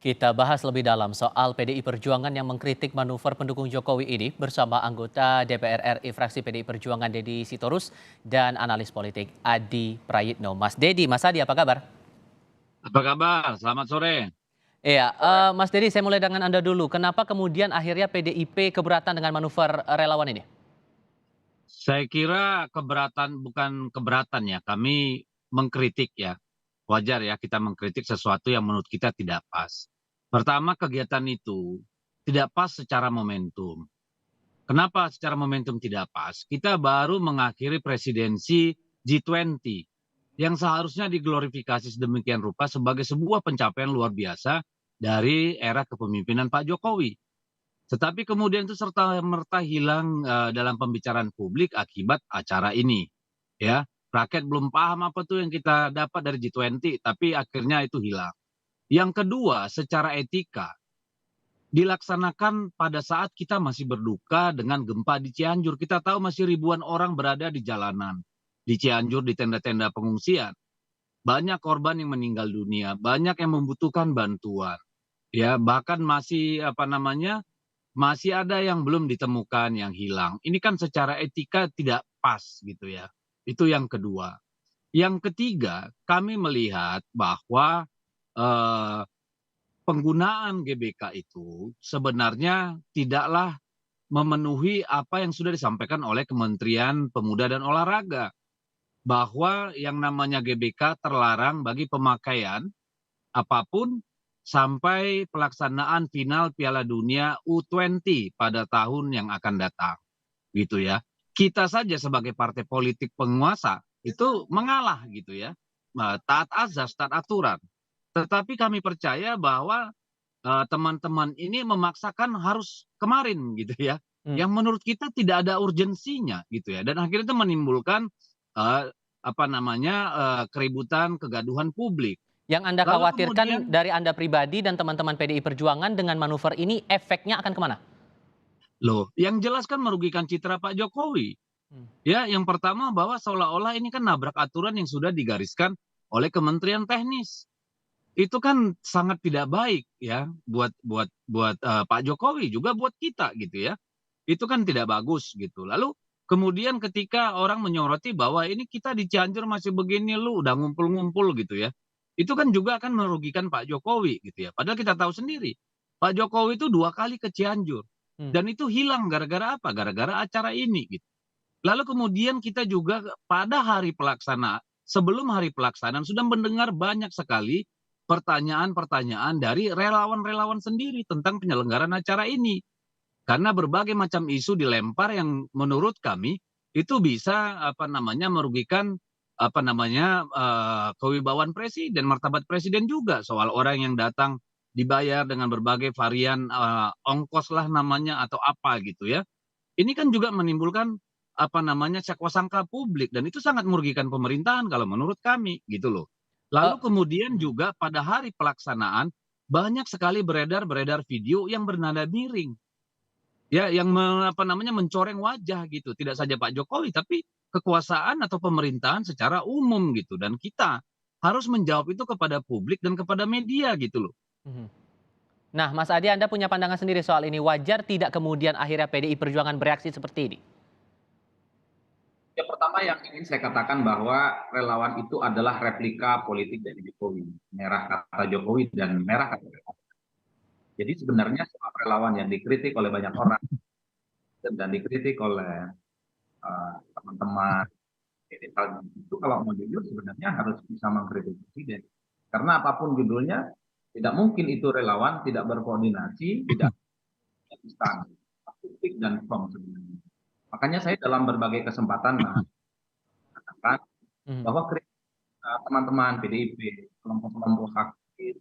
Kita bahas lebih dalam soal PDI Perjuangan yang mengkritik manuver pendukung Jokowi ini bersama anggota DPR RI fraksi PDI Perjuangan Dedi Sitorus dan analis politik Adi Prayitno. Mas Dedi, Mas Adi apa kabar? Apa kabar? Selamat sore. Iya, Mas Dedi saya mulai dengan Anda dulu. Kenapa kemudian akhirnya PDIP keberatan dengan manuver relawan ini? Saya kira keberatan bukan keberatan ya, kami mengkritik ya. Wajar ya kita mengkritik sesuatu yang menurut kita tidak pas. Pertama, kegiatan itu tidak pas secara momentum. Kenapa secara momentum tidak pas? Kita baru mengakhiri presidensi G20 yang seharusnya diglorifikasi sedemikian rupa sebagai sebuah pencapaian luar biasa dari era kepemimpinan Pak Jokowi. Tetapi kemudian itu serta-merta hilang dalam pembicaraan publik akibat acara ini, ya. Rakyat belum paham apa tuh yang kita dapat dari G20, tapi akhirnya itu hilang. Yang kedua, secara etika, dilaksanakan pada saat kita masih berduka dengan gempa di Cianjur. Kita tahu masih ribuan orang berada di jalanan, di Cianjur, di tenda-tenda pengungsian. Banyak korban yang meninggal dunia, banyak yang membutuhkan bantuan. Ya, bahkan masih masih ada yang belum ditemukan, yang hilang. Ini kan secara etika tidak pas gitu ya. Itu yang kedua. Yang ketiga, kami melihat bahwa eh, penggunaan GBK itu sebenarnya tidaklah memenuhi apa yang sudah disampaikan oleh Kementerian Pemuda dan Olahraga. Bahwa yang namanya GBK terlarang bagi pemakaian apapun sampai pelaksanaan final Piala Dunia U20 pada tahun yang akan datang, gitu ya. Kita saja sebagai partai politik penguasa itu mengalah gitu ya, taat azas, taat aturan. Tetapi kami percaya bahwa teman-teman ini memaksakan harus kemarin gitu ya, Hmm. yang menurut kita tidak ada urgensinya gitu ya, dan akhirnya itu menimbulkan eh, keributan, kegaduhan publik. Yang Anda Lalu khawatirkan kemudian dari Anda pribadi dan teman-teman PDI Perjuangan dengan manuver ini efeknya akan kemana? loh, yang jelas kan merugikan citra Pak Jokowi. Hmm. Ya, yang pertama bahwa seolah-olah ini kan nabrak aturan yang sudah digariskan oleh Kementerian Teknis. Itu kan sangat tidak baik ya buat buat buat Pak Jokowi juga buat kita gitu ya. Itu kan tidak bagus gitu. Lalu kemudian ketika orang menyoroti bahwa ini kita di Cianjur masih begini lu udah ngumpul-ngumpul gitu ya. Itu kan juga akan merugikan Pak Jokowi gitu ya. Padahal kita tahu sendiri Pak Jokowi itu 2 kali ke Cianjur Hmm. dan itu hilang gara-gara apa? Gara-gara acara ini gitu. Lalu kemudian kita juga pada hari pelaksanaan, sebelum hari pelaksanaan sudah mendengar banyak sekali pertanyaan-pertanyaan dari relawan-relawan sendiri tentang penyelenggaraan acara ini. Karena berbagai macam isu dilempar yang menurut kami itu bisa merugikan kewibawaan presiden, martabat presiden juga soal orang yang datang dibayar dengan berbagai varian ongkos lah namanya atau apa gitu ya. Ini kan juga menimbulkan sangka publik dan itu sangat merugikan pemerintahan kalau menurut kami gitu loh. Eh, Lalu kemudian mhm. juga pada hari pelaksanaan banyak sekali beredar video yang bernada miring. Ya, yang mencoreng wajah gitu. Tidak saja Pak Jokowi tapi kekuasaan atau pemerintahan secara umum gitu dan kita harus menjawab itu kepada publik dan kepada media gitu loh. Mhm. Nah, Mas Adi, Anda punya pandangan sendiri soal ini. Wajar tidak kemudian akhirnya PDI Perjuangan bereaksi seperti ini? Yang pertama yang ingin saya katakan bahwa relawan itu adalah replika politik dari Jokowi. Merah kata Jokowi dan merah kata Jokowi. Jadi sebenarnya soal relawan yang dikritik oleh banyak orang dan dikritik oleh teman-teman itu kalau mau jujur sebenarnya harus bisa mengkritik presiden. Karena apapun judulnya, tidak mungkin itu relawan tidak berkoordinasi, tidak instan, politik dan firm sebenarnya. Makanya saya dalam berbagai kesempatan mengatakan Mhm. bahwa teman-teman PDIP, kelompok-kelompok aktif,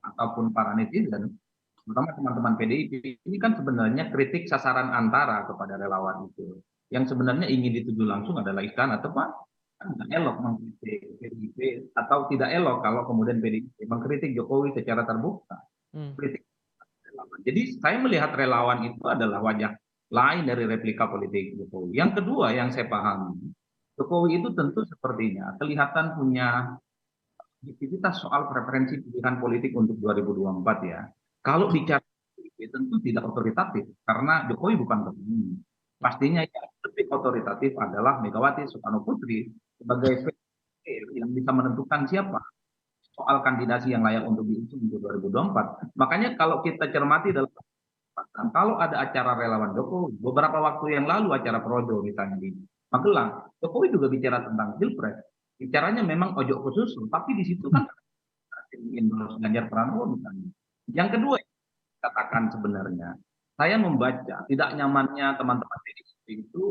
ataupun para netizen, terutama teman-teman PDIP, ini kan sebenarnya kritik sasaran antara kepada relawan itu. Yang sebenarnya ingin dituju langsung adalah istana, teman kan tidak elok mengkritik PDIP, atau tidak elok kalau kemudian PDIP mengkritik Jokowi secara terbuka. Hmm. Kritik relawan. Jadi saya melihat relawan itu adalah wajah lain dari replika politik Jokowi. Yang kedua yang saya pahami, Jokowi itu tentu sepertinya kelihatan punya subjektivitas soal preferensi pilihan politik untuk 2024 ya. Kalau bicara PDIP tentu tidak otoritatif karena Jokowi bukan pemimpin. Pastinya yang lebih otoritatif adalah Megawati Soekarno Putri sebagai VP yang bisa menentukan siapa soal kandidasi yang layak untuk diusung untuk 2024. Makanya kalau kita cermati dalam kalau ada acara relawan Jokowi, beberapa waktu yang lalu acara Projo misalnya di Magelang, Jokowi juga bicara tentang Pilpres. Bicaranya memang ojo khusus, tapi di situ kan endorse Ganjar Pranowo misalnya. Yang kedua yang katakan sebenarnya, saya membaca tidak nyamannya teman-teman PDIP itu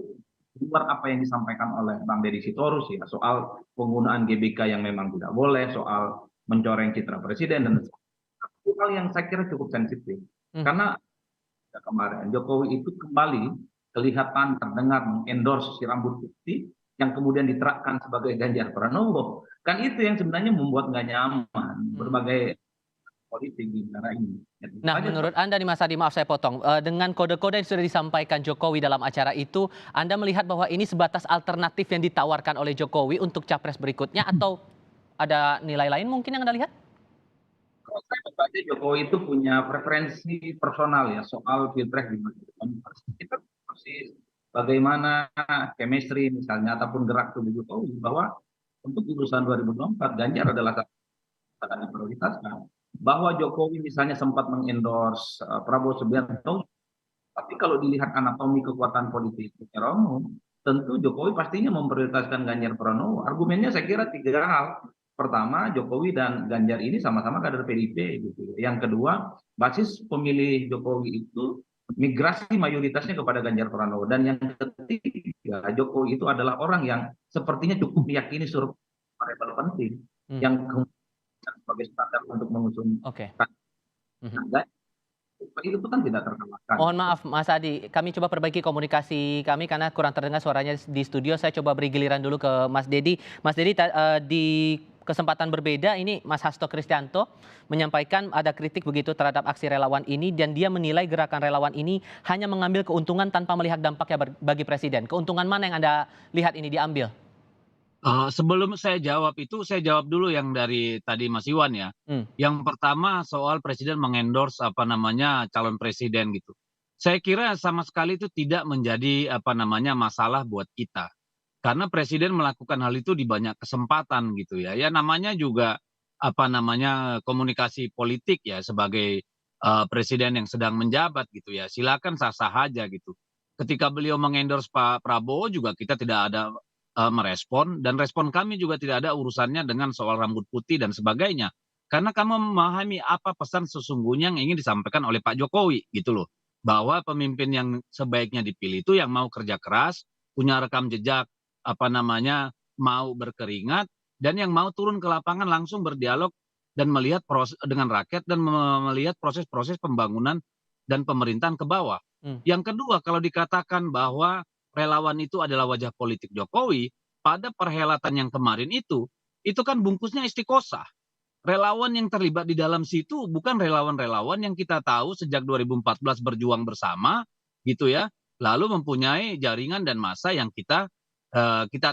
di luar apa yang disampaikan oleh Bang Deddy Sitorus ya soal penggunaan GBK yang memang tidak boleh, soal mencoreng citra presiden dan itu hal yang saya kira cukup sensitif. Hmm. Karena kemarin Jokowi itu kembali kelihatan terdengar mengendorse si rambut putih yang kemudian diterapkan sebagai Ganjar Pranowo. Kan itu yang sebenarnya membuat nggak nyaman berbagai politik di negara ini. Itu Nah, saja. menurut Anda nih Mas Adi, maaf saya potong, dengan kode-kode yang sudah disampaikan Jokowi dalam acara itu, Anda melihat bahwa ini sebatas alternatif yang ditawarkan oleh Jokowi untuk capres berikutnya atau ada nilai lain mungkin yang Anda lihat? Kalau saya membaca Jokowi itu punya preferensi personal ya soal pilpres di 2024. Kita persis bagaimana chemistry misalnya ataupun gerak tubuh Jokowi bahwa untuk urusan 2024 Ganjar adalah akan diprioritaskan. Bahwa Jokowi misalnya sempat mengendorse Prabowo Subianto, tapi kalau dilihat anatomi kekuatan politik secara umum, tentu Jokowi pastinya memprioritaskan Ganjar Pranowo. Argumennya saya kira tiga hal. Pertama, Jokowi dan Ganjar ini sama-sama kader PDIP gitu. Yang kedua, basis pemilih Jokowi itu migrasi mayoritasnya kepada Ganjar Pranowo. Dan yang ketiga, Jokowi itu adalah orang yang sepertinya cukup meyakini survei variabel penting Hmm. yang kemudian sebagai standar untuk mengusung Oke. Mhm. kandidat. Itu kan tidak terkalahkan. Mohon maaf Mas Adi, kami coba perbaiki komunikasi kami karena kurang terdengar suaranya di studio. Saya coba beri giliran dulu ke Mas Dedi. Mas Dedi, di kesempatan berbeda ini Mas Hasto Kristianto menyampaikan ada kritik begitu terhadap aksi relawan ini dan dia menilai gerakan relawan ini hanya mengambil keuntungan tanpa melihat dampaknya bagi presiden. Keuntungan mana yang Anda lihat ini diambil? Sebelum saya jawab itu, saya jawab dulu yang dari tadi Mas Iwan ya. Hmm. Yang pertama soal presiden mengendorse apa namanya calon presiden gitu. Saya kira sama sekali itu tidak menjadi apa namanya masalah buat kita. Karena presiden melakukan hal itu di banyak kesempatan gitu ya. Ya namanya juga apa namanya komunikasi politik ya sebagai presiden yang sedang menjabat gitu ya. Silakan sah-sah aja gitu. Ketika beliau mengendorse Pak Prabowo juga kita tidak ada merespon dan respon kami juga tidak ada urusannya dengan soal rambut putih dan sebagainya. Karena kami memahami apa pesan sesungguhnya yang ingin disampaikan oleh Pak Jokowi gitu loh. Bahwa pemimpin yang sebaiknya dipilih itu yang mau kerja keras, punya rekam jejak apa namanya mau berkeringat dan yang mau turun ke lapangan langsung berdialog dan melihat proses dengan rakyat dan melihat proses-proses pembangunan dan pemerintahan ke bawah. Hmm. Yang kedua kalau dikatakan bahwa relawan itu adalah wajah politik Jokowi, pada perhelatan yang kemarin itu kan bungkusnya istiqosah. Relawan yang terlibat di dalam situ bukan relawan-relawan yang kita tahu sejak 2014 berjuang bersama, gitu ya. Lalu mempunyai jaringan dan massa yang kita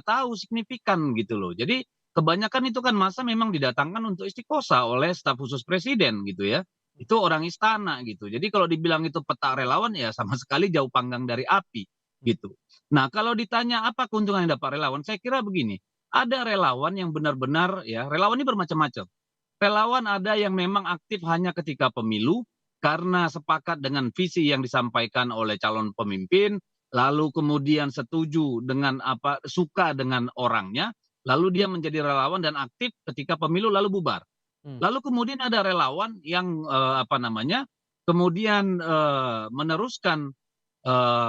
tahu signifikan gitu loh. Jadi kebanyakan itu kan massa memang didatangkan untuk istiqosah oleh staf khusus presiden gitu ya. Itu orang istana gitu. Jadi kalau dibilang itu peta relawan ya sama sekali jauh panggang dari api gitu. Nah, kalau ditanya apa keuntungan yang dapat relawan, saya kira begini, ada relawan yang benar-benar ya, relawan ini bermacam-macam. Relawan ada yang memang aktif hanya ketika pemilu karena sepakat dengan visi yang disampaikan oleh calon pemimpin, lalu kemudian setuju dengan apa, suka dengan orangnya, lalu dia menjadi relawan dan aktif ketika pemilu lalu bubar. Hmm. Lalu kemudian ada relawan yang apa namanya, kemudian meneruskan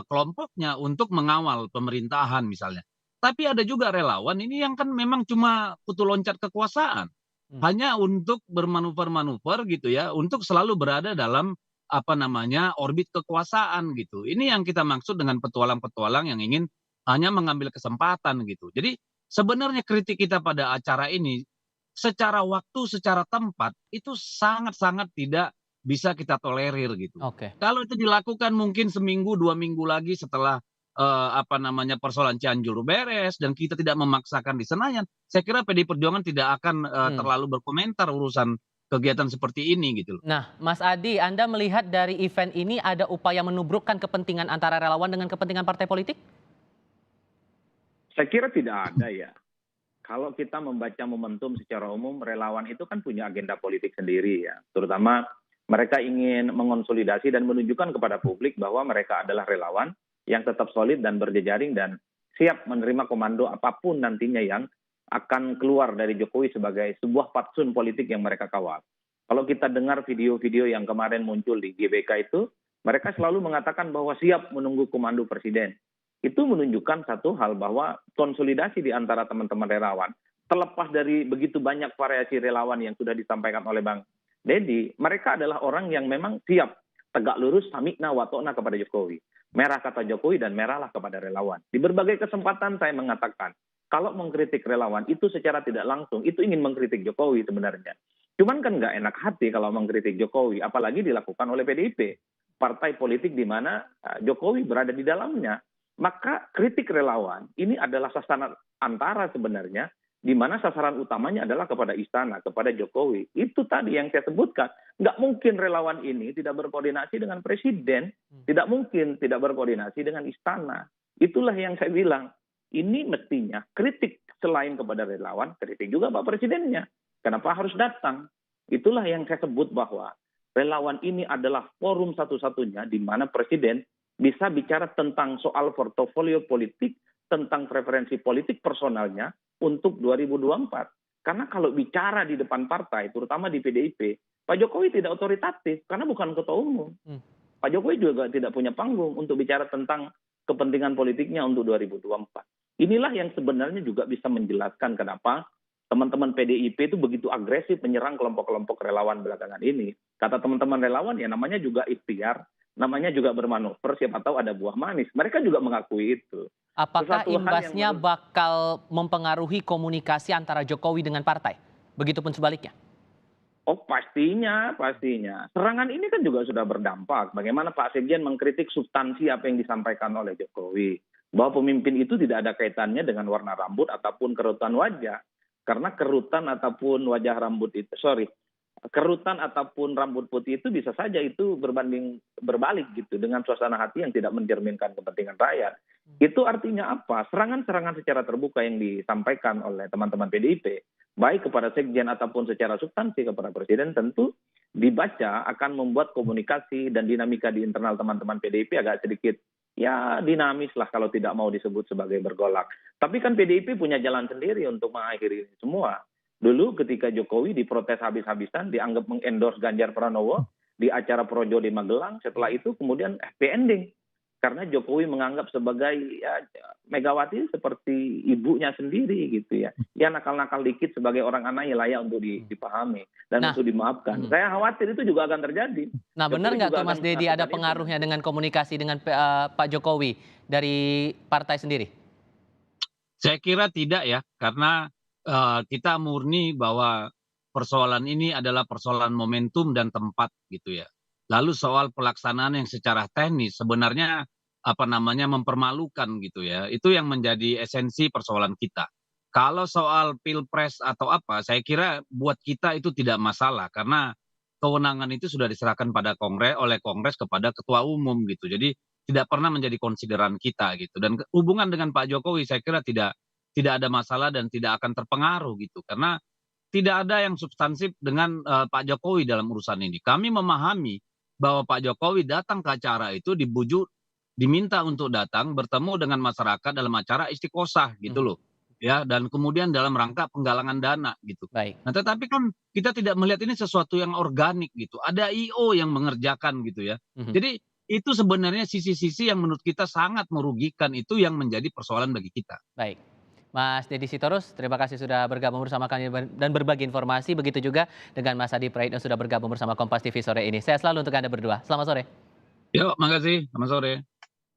kelompoknya untuk mengawal pemerintahan misalnya. Tapi ada juga relawan ini yang kan memang cuma kutu loncat kekuasaan. Hmm. Hanya untuk bermanuver-manuver gitu ya, untuk selalu berada dalam apa namanya, orbit kekuasaan gitu. Ini yang kita maksud dengan petualang-petualang yang ingin hanya mengambil kesempatan gitu. Jadi sebenarnya kritik kita pada acara ini secara waktu, secara tempat itu sangat-sangat tidak bisa kita tolerir gitu. Oke. Kalau itu dilakukan mungkin seminggu, 2 minggu lagi setelah persoalan Cianjur beres dan kita tidak memaksakan di Senayan, saya kira PDI Perjuangan tidak akan terlalu berkomentar urusan kegiatan seperti ini gitu loh. Nah, Mas Adi, Anda melihat dari event ini ada upaya menubrukkan kepentingan antara relawan dengan kepentingan partai politik? Saya kira tidak ada ya. Kalau kita membaca momentum secara umum, relawan itu kan punya agenda politik sendiri ya. Terutama mereka ingin mengonsolidasi dan menunjukkan kepada publik bahwa mereka adalah relawan yang tetap solid dan berjejaring dan siap menerima komando apapun nantinya yang akan keluar dari Jokowi sebagai sebuah fatsun politik yang mereka kawal. Kalau kita dengar video-video yang kemarin muncul di GBK itu, mereka selalu mengatakan bahwa siap menunggu komando presiden. Itu menunjukkan satu hal bahwa konsolidasi di antara teman-teman relawan, terlepas dari begitu banyak variasi relawan yang sudah disampaikan oleh Bang Dedi, mereka adalah orang yang memang siap tegak lurus samikna watokna kepada Jokowi. Merah kata Jokowi dan merahlah kepada relawan. Di berbagai kesempatan saya mengatakan, kalau mengkritik relawan itu secara tidak langsung, itu ingin mengkritik Jokowi sebenarnya. Cuman kan nggak enak hati kalau mengkritik Jokowi, apalagi dilakukan oleh PDIP. Partai politik di mana Jokowi berada di dalamnya. Maka kritik relawan ini adalah sasaran antara sebenarnya, di mana sasaran utamanya adalah kepada istana, kepada Jokowi. Itu tadi yang saya sebutkan. Nggak mungkin relawan ini tidak berkoordinasi dengan presiden, tidak mungkin tidak berkoordinasi dengan istana. Itulah yang saya bilang. Ini mestinya kritik selain kepada relawan, kritik juga Pak Presidennya. Kenapa harus datang? Itulah yang saya sebut bahwa relawan ini adalah forum satu-satunya di mana Presiden bisa bicara tentang soal portofolio politik, tentang preferensi politik personalnya untuk 2024. Karena kalau bicara di depan partai, terutama di PDIP, Pak Jokowi tidak otoritatif karena bukan ketua umum. Pak Jokowi juga tidak punya panggung untuk bicara tentang kepentingan politiknya untuk 2024. Inilah yang sebenarnya juga bisa menjelaskan kenapa teman-teman PDIP itu begitu agresif menyerang kelompok-kelompok relawan belakangan ini. Kata teman-teman relawan ya namanya juga ikhtiar, namanya juga bermanuver, siapa tahu ada buah manis. Mereka juga mengakui itu. Apakah Sesuatu hal yang imbasnya bakal mempengaruhi komunikasi antara Jokowi dengan partai? Begitupun sebaliknya? Oh pastinya. Serangan ini kan juga sudah berdampak. Bagaimana Pak Sekjen mengkritik substansi apa yang disampaikan oleh Jokowi. Bahwa pemimpin itu tidak ada kaitannya dengan warna rambut ataupun kerutan wajah. Karena kerutan ataupun wajah rambut itu, kerutan ataupun rambut putih itu bisa saja itu berbalik gitu dengan suasana hati yang tidak mencerminkan kepentingan rakyat. Itu artinya apa? Serangan-serangan secara terbuka yang disampaikan oleh teman-teman PDIP, baik kepada Sekjen ataupun secara substansi kepada Presiden, tentu dibaca akan membuat komunikasi dan dinamika di internal teman-teman PDIP agak sedikit ya dinamis lah kalau tidak mau disebut sebagai bergolak. Tapi kan PDIP punya jalan sendiri untuk mengakhiri ini semua. Dulu ketika Jokowi diprotes habis-habisan, dianggap mengendorse Ganjar Pranowo di acara Projo di Magelang, setelah itu kemudian happy ending. Karena Jokowi menganggap sebagai ya, Megawati seperti ibunya sendiri gitu ya. Ya nakal-nakal dikit sebagai orang anak ya layak untuk dipahami dan untuk dimaafkan. Saya khawatir itu juga akan terjadi. Nah benar nggak tuh Mas Dedi ada pengaruhnya dengan komunikasi dengan Pak Jokowi dari partai sendiri? Saya kira tidak ya, karena kita murni bahwa persoalan ini adalah persoalan momentum dan tempat gitu ya. Lalu soal pelaksanaan yang secara teknis sebenarnya mempermalukan gitu ya. Itu yang menjadi esensi persoalan kita. Kalau soal pilpres atau apa, saya kira buat kita itu tidak masalah karena kewenangan itu sudah diserahkan oleh Kongres kepada ketua umum gitu. Jadi tidak pernah menjadi konsideran kita gitu. Dan hubungan dengan Pak Jokowi saya kira tidak ada masalah dan tidak akan terpengaruh gitu. Karena tidak ada yang substansif dengan Pak Jokowi dalam urusan ini. Kami memahami bahwa Pak Jokowi datang ke acara itu diminta untuk datang bertemu dengan masyarakat dalam acara istiqosah gitu loh. Ya, dan kemudian dalam rangka penggalangan dana gitu. Baik. Nah, tetapi kan kita tidak melihat ini sesuatu yang organik gitu. Ada IO yang mengerjakan gitu ya. Jadi itu sebenarnya sisi-sisi yang menurut kita sangat merugikan, itu yang menjadi persoalan bagi kita. Baik. Mas Dedi Sitorus, terima kasih sudah bergabung bersama kami dan berbagi informasi. Begitu juga dengan Mas Adi Praitno sudah bergabung bersama Kompas TV sore ini. Sehat selalu untuk Anda berdua. Selamat sore. Yuk, makasih. Selamat sore.